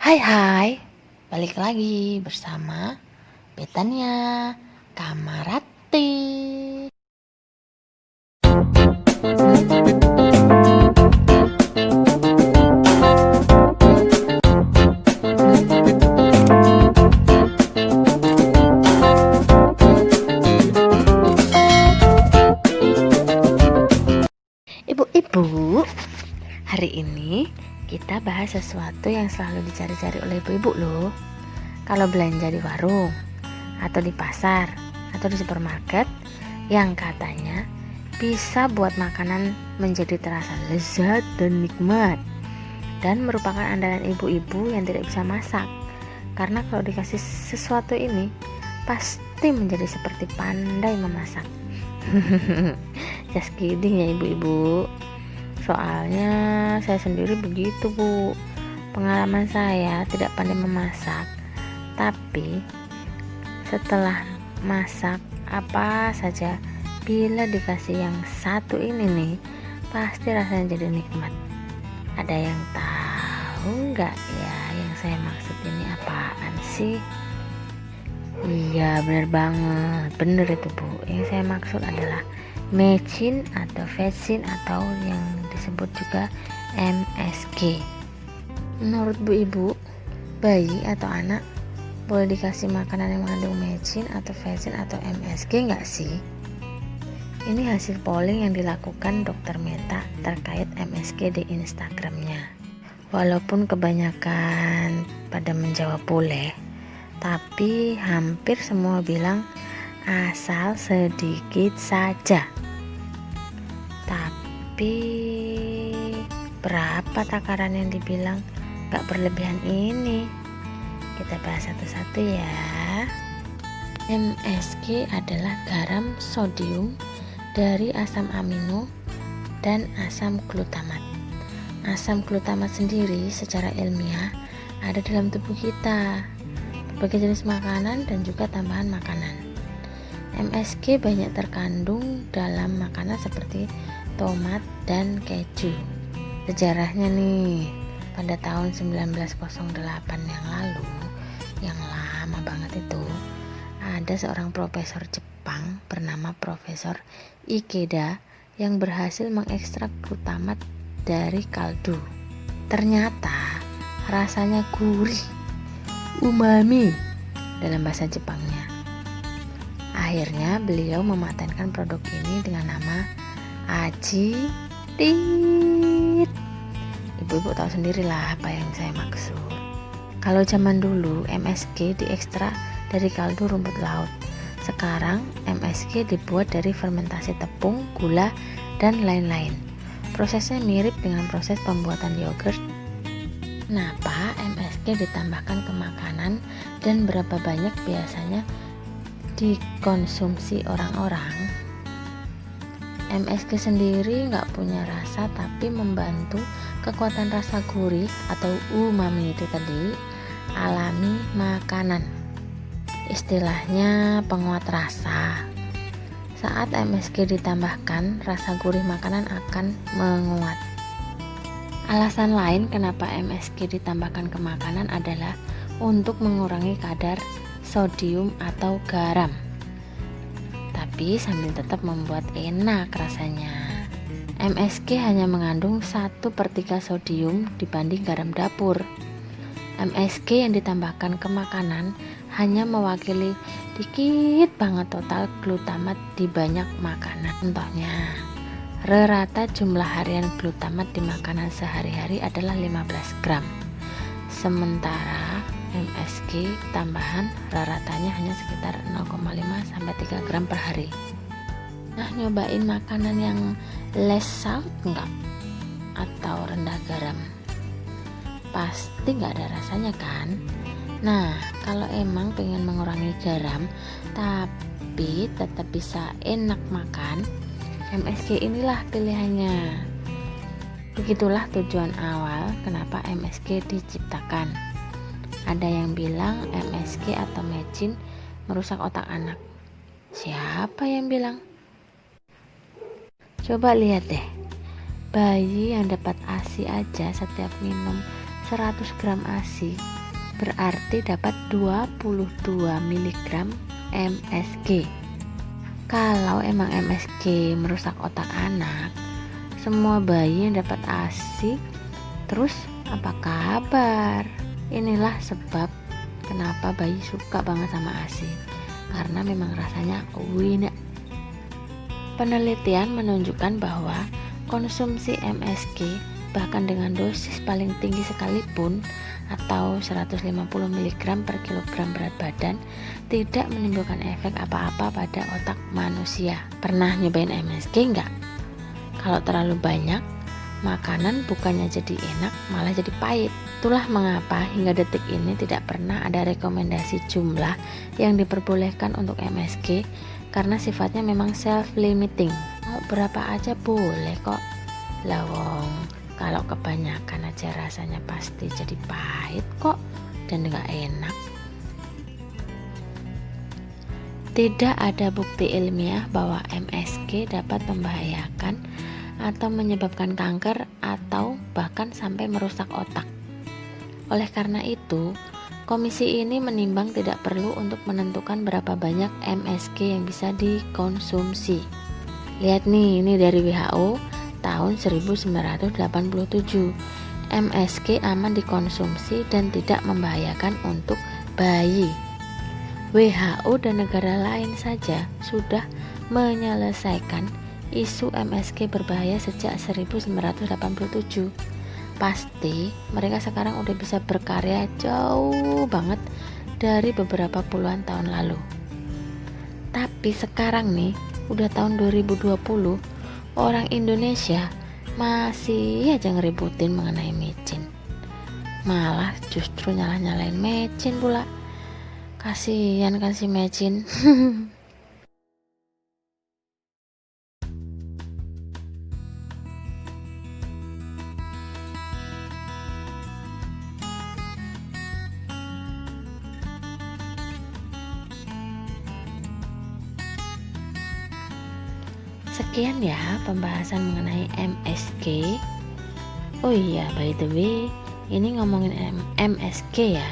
Hai, balik lagi bersama Betania Kamarati. Ibu-ibu, hari ini kita bahas sesuatu yang selalu dicari-cari oleh ibu-ibu loh. Kalau belanja di warung, atau di pasar, atau di supermarket, yang katanya bisa buat makanan menjadi terasa lezat dan nikmat, dan merupakan andalan ibu-ibu yang tidak bisa masak. Karena kalau dikasih sesuatu ini, pasti menjadi seperti pandai memasak. Just kidding ya ibu-ibu. Soalnya saya sendiri begitu bu. Pengalaman saya tidak pandai memasak, tapi setelah masak apa saja, bila dikasih yang satu ini nih, pasti rasanya jadi nikmat. Ada yang tahu nggak ya yang saya maksud ini apaan sih? Iya bener banget, bener itu bu. Yang saya maksud adalah mecin atau vetsin atau yang disebut juga MSG. Menurut bu ibu, bayi atau anak boleh dikasih makanan yang mengandung mecin atau vetsin atau MSG nggak sih? Ini hasil polling yang dilakukan Dr. Meta terkait MSG di Instagramnya. Walaupun kebanyakan pada menjawab boleh, tapi hampir semua bilang asal sedikit saja. Tapi berapa takaran yang dibilang gak berlebihan ini? Kita bahas satu-satu ya. MSG adalah garam sodium dari asam amino dan asam glutamat. Asam glutamat sendiri secara ilmiah ada dalam tubuh kita, berbagai jenis makanan dan juga tambahan makanan. MSG banyak terkandung dalam makanan seperti tomat dan keju. Sejarahnya nih, pada tahun 1908 yang lalu, yang lama banget itu, ada seorang profesor Jepang bernama Profesor Ikeda yang berhasil mengekstrak glutamat dari kaldu. Ternyata rasanya gurih, umami dalam bahasa Jepangnya. Akhirnya beliau mematenkan produk ini dengan nama Aji Tit. Ibu-ibu tahu sendirilah apa yang saya maksud. Kalau zaman dulu MSG diekstrak dari kaldu rumput laut. Sekarang MSG dibuat dari fermentasi tepung, gula, dan lain-lain. Prosesnya mirip dengan proses pembuatan yogurt. Kenapa MSG ditambahkan ke makanan dan berapa banyak biasanya dikonsumsi orang-orang? MSG sendiri nggak punya rasa, tapi membantu kekuatan rasa gurih atau umami itu tadi alami makanan. Istilahnya penguat rasa. Saat MSG ditambahkan, rasa gurih makanan akan menguat. Alasan lain kenapa MSG ditambahkan ke makanan adalah untuk mengurangi kadar sodium atau garam, tapi sambil tetap membuat enak rasanya. MSG hanya mengandung 1/3 sodium dibanding garam dapur. MSG yang ditambahkan ke makanan hanya mewakili dikit banget total glutamat di banyak makanan. Contohnya, rata jumlah harian glutamat di makanan sehari-hari adalah 15 gram. Sementara MSG tambahan ratanya hanya sekitar 0,5-3 gram per hari. Nah, nyobain makanan yang less salt enggak? Atau rendah garam? Pasti nggak ada rasanya kan? Nah, kalau emang pengen mengurangi garam tapi tetap bisa enak makan, MSG inilah pilihannya. Begitulah tujuan awal kenapa MSG diciptakan. Ada yang bilang MSG atau mecin merusak otak anak. Siapa yang bilang? Coba lihat deh, bayi yang dapat ASI aja setiap minum 100 gram ASI berarti dapat 22 mg MSG. Kalau emang MSG merusak otak anak, semua bayi yang dapat ASI, terus apa kabar? Inilah sebab kenapa bayi suka banget sama ASI, karena memang rasanya enak. Penelitian menunjukkan bahwa konsumsi MSG bahkan dengan dosis paling tinggi sekalipun atau 150 mg per kilogram berat badan tidak menimbulkan efek apa-apa pada otak manusia. Pernah nyobain MSG enggak? Kalau terlalu banyak, makanan bukannya jadi enak malah jadi pahit. Itulah mengapa hingga detik ini tidak pernah ada rekomendasi jumlah yang diperbolehkan untuk MSG, karena sifatnya memang self-limiting. Mau berapa aja boleh kok. Lawong, kalau kebanyakan aja rasanya pasti jadi pahit kok dan gak enak. Tidak ada bukti ilmiah bahwa MSG dapat membahayakan atau menyebabkan kanker atau bahkan sampai merusak otak. Oleh karena itu, komisi ini menimbang tidak perlu untuk menentukan berapa banyak MSG yang bisa dikonsumsi. Lihat nih, ini dari WHO tahun 1987. MSG aman dikonsumsi dan tidak membahayakan untuk bayi. WHO dan negara lain saja sudah menyelesaikan isu MSG berbahaya sejak 1987. Pasti mereka sekarang udah bisa berkarya jauh banget dari beberapa puluhan tahun lalu. Tapi sekarang nih, udah tahun 2020, orang Indonesia masih aja ngeributin mengenai micin. Malah justru nyalah-nyalain micin pula. Kasihan kan si micin. Sekian ya pembahasan mengenai MSG. Oh iya, by the way, ini ngomongin MSG ya,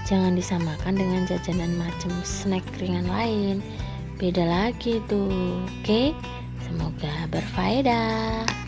jangan disamakan dengan jajanan macam snack ringan lain. Beda lagi tuh. Oke, semoga berfaedah.